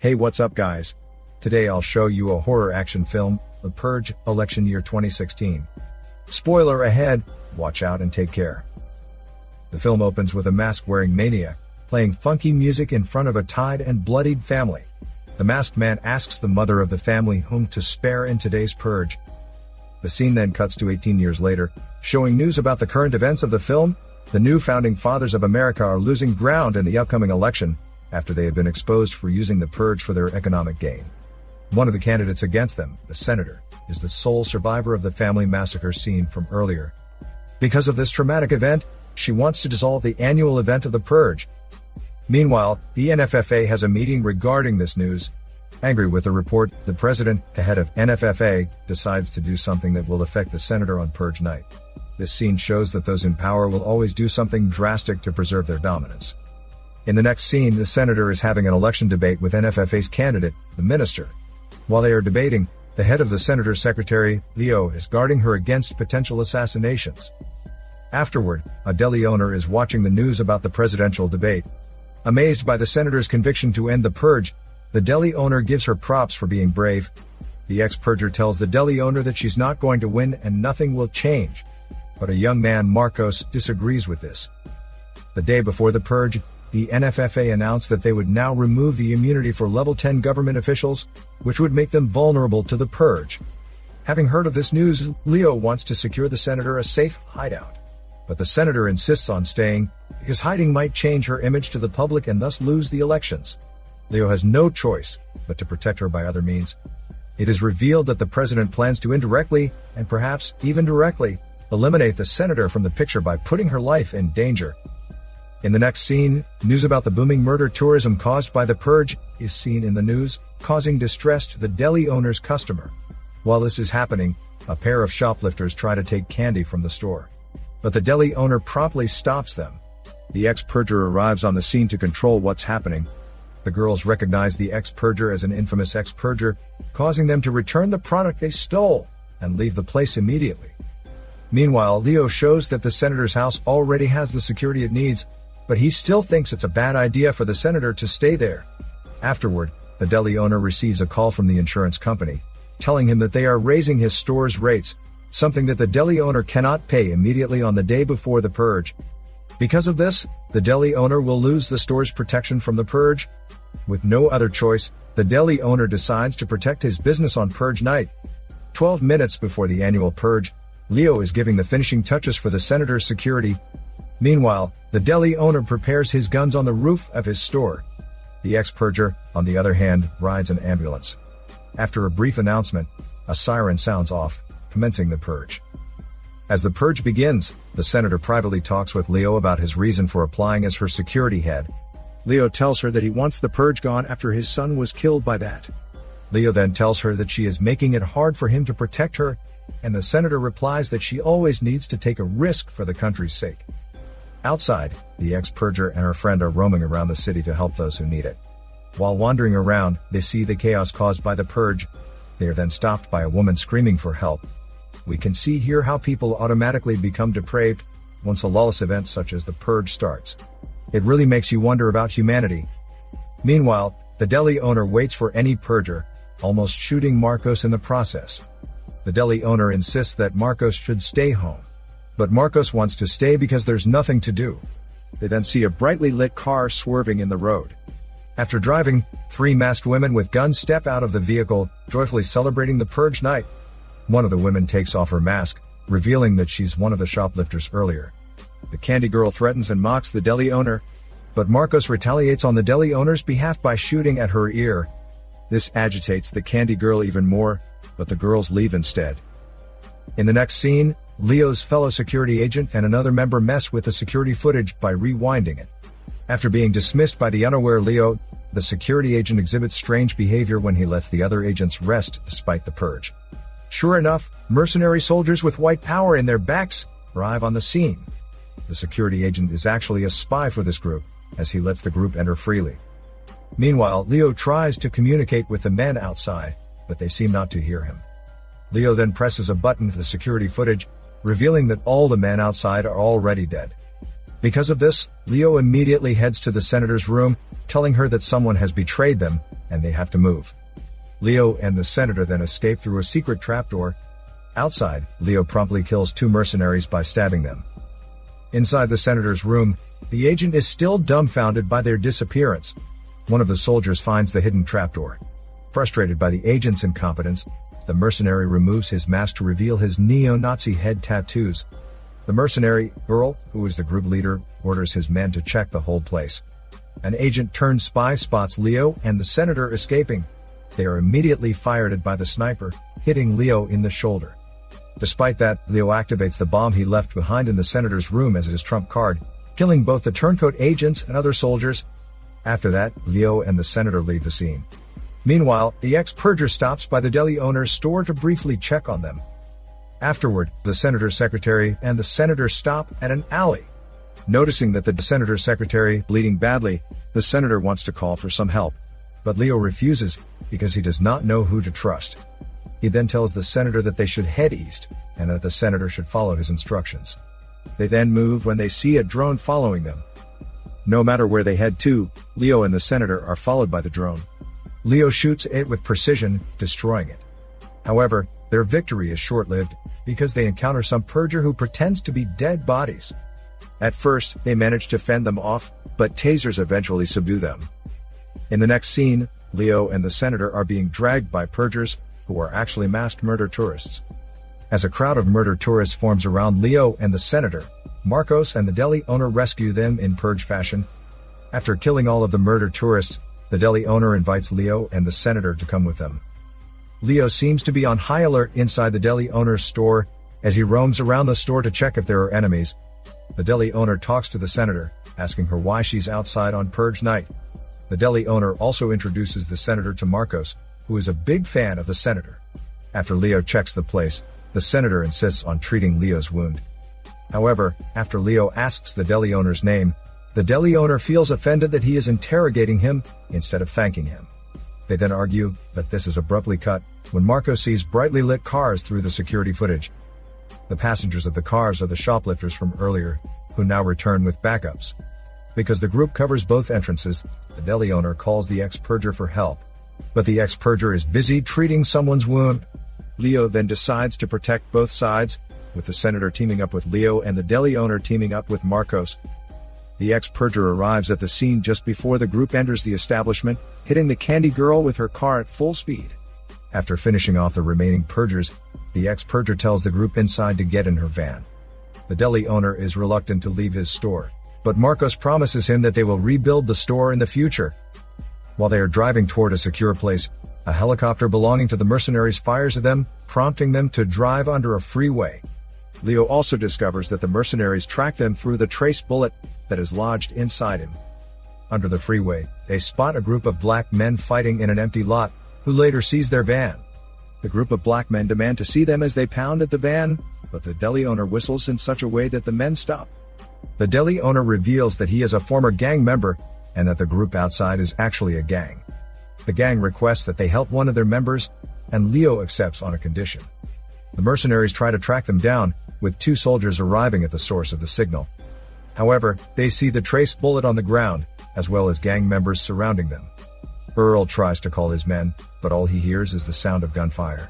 Hey, what's up guys? Today I'll show you a horror action film, The Purge, election year 2016. Spoiler ahead, watch out and take care. The film opens with a mask-wearing maniac, playing funky music in front of a tied and bloodied family. The masked man asks the mother of the family whom to spare in today's purge. The scene then cuts to 18 years later, showing news about the current events of the film. The new founding fathers of America are losing ground in the upcoming election, after they had been exposed for using the purge for their economic gain. One of the candidates against them, the senator, is the sole survivor of the family massacre scene from earlier. Because of this traumatic event, she wants to dissolve the annual event of the purge. Meanwhile, the NFFA has a meeting regarding this news. Angry with the report, the president, the head of NFFA, decides to do something that will affect the senator on purge night. This scene shows that those in power will always do something drastic to preserve their dominance. In the next scene, the senator is having an election debate with NFFA's candidate, the minister. While they are debating, the head of the senator's secretary, Leo, is guarding her against potential assassinations. Afterward, a deli owner is watching the news about the presidential debate. Amazed by the senator's conviction to end the purge, the deli owner gives her props for being brave. The ex-purger tells the deli owner that she's not going to win and nothing will change. But a young man, Marcos, disagrees with this. The day before the purge, the NFFA announced that they would now remove the immunity for level 10 government officials, which would make them vulnerable to the purge. Having heard of this news, Leo wants to secure the senator a safe hideout. But the senator insists on staying, because hiding might change her image to the public and thus lose the elections. Leo has no choice but to protect her by other means. It is revealed that the president plans to indirectly, and perhaps even directly, eliminate the senator from the picture by putting her life in danger. In the next scene, news about the booming murder tourism caused by the purge is seen in the news, causing distress to the deli owner's customer. While this is happening, a pair of shoplifters try to take candy from the store. But the deli owner promptly stops them. The ex-purger arrives on the scene to control what's happening. The girls recognize the ex-purger as an infamous ex-purger, causing them to return the product they stole and leave the place immediately. Meanwhile, Leo shows that the senator's house already has the security it needs, but he still thinks it's a bad idea for the senator to stay there. Afterward, the deli owner receives a call from the insurance company, telling him that they are raising his store's rates, something that the deli owner cannot pay immediately on the day before the purge. Because of this, the deli owner will lose the store's protection from the purge. With no other choice, the deli owner decides to protect his business on purge night. 12 minutes before the annual purge, Leo is giving the finishing touches for the senator's security. Meanwhile, the deli owner prepares his guns on the roof of his store. The ex-purger, on the other hand, rides an ambulance. After a brief announcement, a siren sounds off, commencing the purge. As the purge begins, the senator privately talks with Leo about his reason for applying as her security head. Leo tells her that he wants the purge gone after his son was killed by that. Leo then tells her that she is making it hard for him to protect her, and the senator replies that she always needs to take a risk for the country's sake. Outside, the ex-purger and her friend are roaming around the city to help those who need it. While wandering around, they see the chaos caused by the purge. They are then stopped by a woman screaming for help. We can see here how people automatically become depraved once a lawless event such as the purge starts. It really makes you wonder about humanity. Meanwhile, the deli owner waits for any purger, almost shooting Marcos in the process. The deli owner insists that Marcos should stay home. But Marcos wants to stay because there's nothing to do. They then see a brightly lit car swerving in the road. After driving, 3 masked women with guns step out of the vehicle, joyfully celebrating the purge night. One of the women takes off her mask, revealing that she's one of the shoplifters earlier. The candy girl threatens and mocks the deli owner, but Marcos retaliates on the deli owner's behalf by shooting at her ear. This agitates the candy girl even more, but the girls leave instead. In the next scene, Leo's fellow security agent and another member mess with the security footage by rewinding it. After being dismissed by the unaware Leo, the security agent exhibits strange behavior when he lets the other agents rest despite the purge. Sure enough, mercenary soldiers with white power in their backs arrive on the scene. The security agent is actually a spy for this group, as he lets the group enter freely. Meanwhile, Leo tries to communicate with the men outside, but they seem not to hear him. Leo then presses a button to the security footage, revealing that all the men outside are already dead. Because of this, Leo immediately heads to the senator's room, telling her that someone has betrayed them, and they have to move. Leo and the senator then escape through a secret trapdoor. Outside, Leo promptly kills 2 mercenaries by stabbing them. Inside the senator's room, the agent is still dumbfounded by their disappearance. One of the soldiers finds the hidden trapdoor. Frustrated by the agent's incompetence, the mercenary removes his mask to reveal his neo-Nazi head tattoos. The mercenary, Earl, who is the group leader, orders his men to check the whole place. An agent-turned-spy spots Leo and the senator escaping. They are immediately fired at by the sniper, hitting Leo in the shoulder. Despite that, Leo activates the bomb he left behind in the senator's room as his trump card, killing both the turncoat agents and other soldiers. After that, Leo and the senator leave the scene. Meanwhile, the ex-purger stops by the deli owner's store to briefly check on them. Afterward, the senator's secretary and the senator stop at an alley. Noticing that the senator's secretary bleeding badly, the senator wants to call for some help. But Leo refuses, because he does not know who to trust. He then tells the senator that they should head east, and that the senator should follow his instructions. They then move when they see a drone following them. No matter where they head to, Leo and the senator are followed by the drone. Leo shoots it with precision, destroying it. However, their victory is short-lived, because they encounter some purger who pretends to be dead bodies. At first, they manage to fend them off, but tasers eventually subdue them. In the next scene, Leo and the senator are being dragged by purgers, who are actually masked murder tourists. As a crowd of murder tourists forms around Leo and the senator, Marcos and the deli owner rescue them in Purge fashion. After killing all of the murder tourists, the deli owner invites Leo and the senator to come with them. Leo seems to be on high alert inside the deli owner's store, as he roams around the store to check if there are enemies. The deli owner talks to the senator, asking her why she's outside on Purge night. The deli owner also introduces the senator to Marcos, who is a big fan of the senator. After Leo checks the place, the senator insists on treating Leo's wound. However, after Leo asks the deli owner's name, the deli owner feels offended that he is interrogating him, instead of thanking him. They then argue, but this is abruptly cut, when Marcos sees brightly lit cars through the security footage. The passengers of the cars are the shoplifters from earlier, who now return with backups. Because the group covers both entrances, the deli owner calls the ex-purger for help. But the ex-purger is busy treating someone's wound. Leo then decides to protect both sides, with the senator teaming up with Leo and the deli owner teaming up with Marcos. The ex-purger arrives at the scene just before the group enters the establishment, hitting the candy girl with her car at full speed. After finishing off the remaining purgers, the ex-purger tells the group inside to get in her van. The deli owner is reluctant to leave his store, but Marcos promises him that they will rebuild the store in the future. While they are driving toward a secure place, a helicopter belonging to the mercenaries fires at them, prompting them to drive under a freeway. Leo also discovers that the mercenaries track them through the trace bullet that is lodged inside him. Under the freeway, they spot a group of black men fighting in an empty lot, who later seize their van. The group of black men demand to see them as they pound at the van, but the deli owner whistles in such a way that the men stop. The deli owner reveals that he is a former gang member, and that the group outside is actually a gang. The gang requests that they help one of their members, and Leo accepts on a condition. The mercenaries try to track them down, with 2 soldiers arriving at the source of the signal. However, they see the trace bullet on the ground, as well as gang members surrounding them. Earl tries to call his men, but all he hears is the sound of gunfire.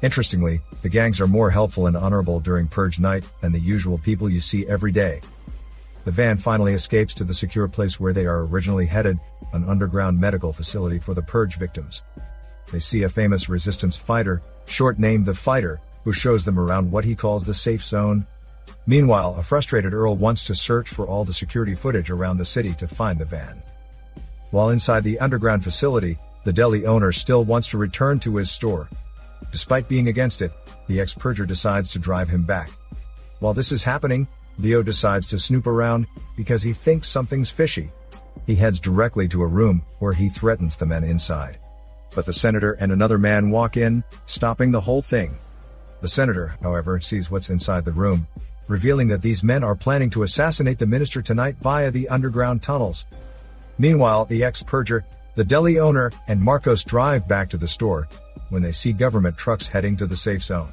Interestingly, the gangs are more helpful and honorable during Purge night than the usual people you see every day. The van finally escapes to the secure place where they are originally headed, an underground medical facility for the Purge victims. They see a famous resistance fighter, short-named the Fighter, who shows them around what he calls the safe zone. Meanwhile, a frustrated Earl wants to search for all the security footage around the city to find the van. While inside the underground facility, the deli owner still wants to return to his store. Despite being against it, the ex-purger decides to drive him back. While this is happening, Leo decides to snoop around, because he thinks something's fishy. He heads directly to a room, where he threatens the men inside. But the senator and another man walk in, stopping the whole thing. The senator, however, sees what's inside the room, revealing that these men are planning to assassinate the minister tonight via the underground tunnels. Meanwhile, the ex-purger, the deli owner, and Marcos drive back to the store, when they see government trucks heading to the safe zone.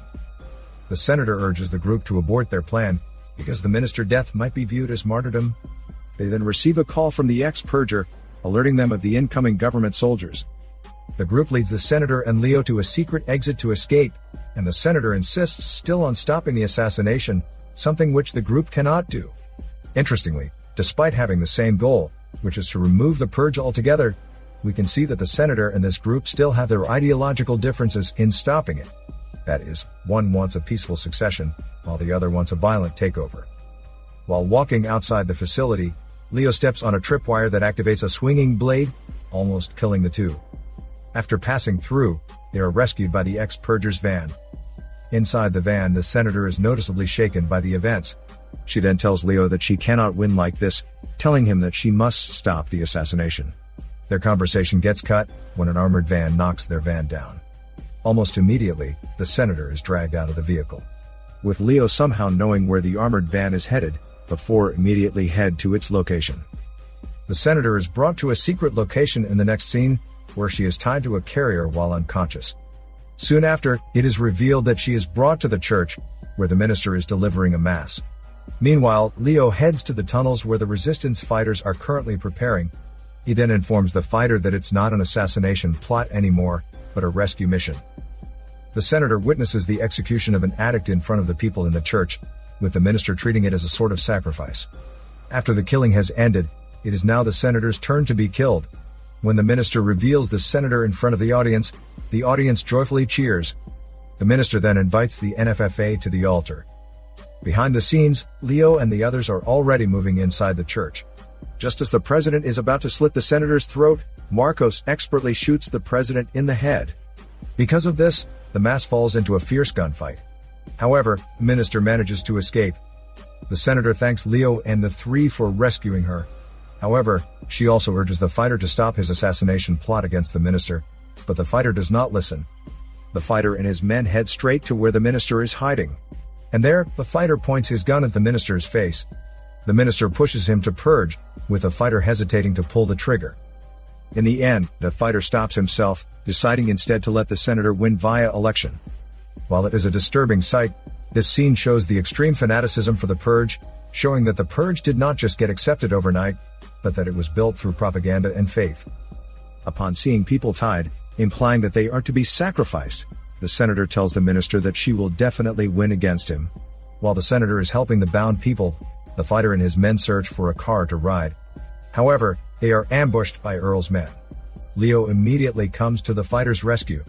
The senator urges the group to abort their plan, because the minister's death might be viewed as martyrdom. They then receive a call from the ex-purger, alerting them of the incoming government soldiers. The group leads the senator and Leo to a secret exit to escape, and the senator insists still on stopping the assassination, something which the group cannot do. Interestingly, despite having the same goal, which is to remove the purge altogether, we can see that the senator and this group still have their ideological differences in stopping it. That is, one wants a peaceful succession, while the other wants a violent takeover. While walking outside the facility, Leo steps on a tripwire that activates a swinging blade, almost killing the two. After passing through, they are rescued by the ex-purger's van. Inside the van, the senator is noticeably shaken by the events. She then tells Leo that she cannot win like this, telling him that she must stop the assassination. Their conversation gets cut when an armored van knocks their van down. Almost immediately, the senator is dragged out of the vehicle, with Leo somehow knowing where the armored van is headed, before immediately head to its location. The senator is brought to a secret location in the next scene, where she is tied to a carrier while unconscious. Soon after, it is revealed that she is brought to the church, where the minister is delivering a mass. Meanwhile, Leo heads to the tunnels where the resistance fighters are currently preparing. He then informs the fighter that it's not an assassination plot anymore, but a rescue mission. The senator witnesses the execution of an addict in front of the people in the church, with the minister treating it as a sort of sacrifice. After the killing has ended, it is now the senator's turn to be killed. When the minister reveals the senator in front of the audience joyfully cheers. The minister then invites the NFFA to the altar. Behind the scenes, Leo and the others are already moving inside the church. Just as the president is about to slit the senator's throat, Marcos expertly shoots the president in the head. Because of this, the mass falls into a fierce gunfight. However, the minister manages to escape. The senator thanks Leo and the three for rescuing her. However, she also urges the fighter to stop his assassination plot against the minister, but the fighter does not listen. The fighter and his men head straight to where the minister is hiding. And there, the fighter points his gun at the minister's face. The minister pushes him to purge, with the fighter hesitating to pull the trigger. In the end, the fighter stops himself, deciding instead to let the senator win via election. While it is a disturbing sight, this scene shows the extreme fanaticism for the purge, showing that the purge did not just get accepted overnight, but that it was built through propaganda and faith. Upon seeing people tied, implying that they are to be sacrificed, the senator tells the minister that she will definitely win against him. While the senator is helping the bound people, the fighter and his men search for a car to ride. However, they are ambushed by Earl's men. Leo immediately comes to the fighter's rescue.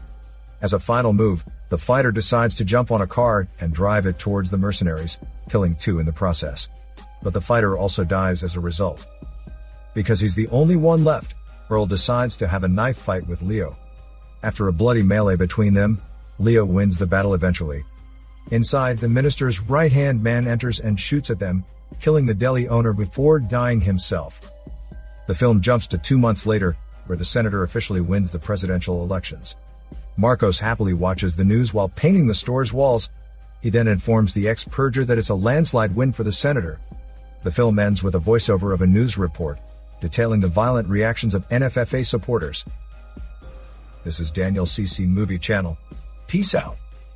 As a final move, the fighter decides to jump on a car and drive it towards the mercenaries, killing two in the process. But the fighter also dies as a result. Because he's the only one left, Earl decides to have a knife fight with Leo. After a bloody melee between them, Leo wins the battle eventually. Inside, the minister's right-hand man enters and shoots at them, killing the deli owner before dying himself. The film jumps to 2 months later, where the senator officially wins the presidential elections. Marcos happily watches the news while painting the store's walls. He then informs the ex-purger that it's a landslide win for the senator. The film ends with a voiceover of a news report, detailing the violent reactions of NFFA supporters. This is Daniel CC Movie Channel. Peace out.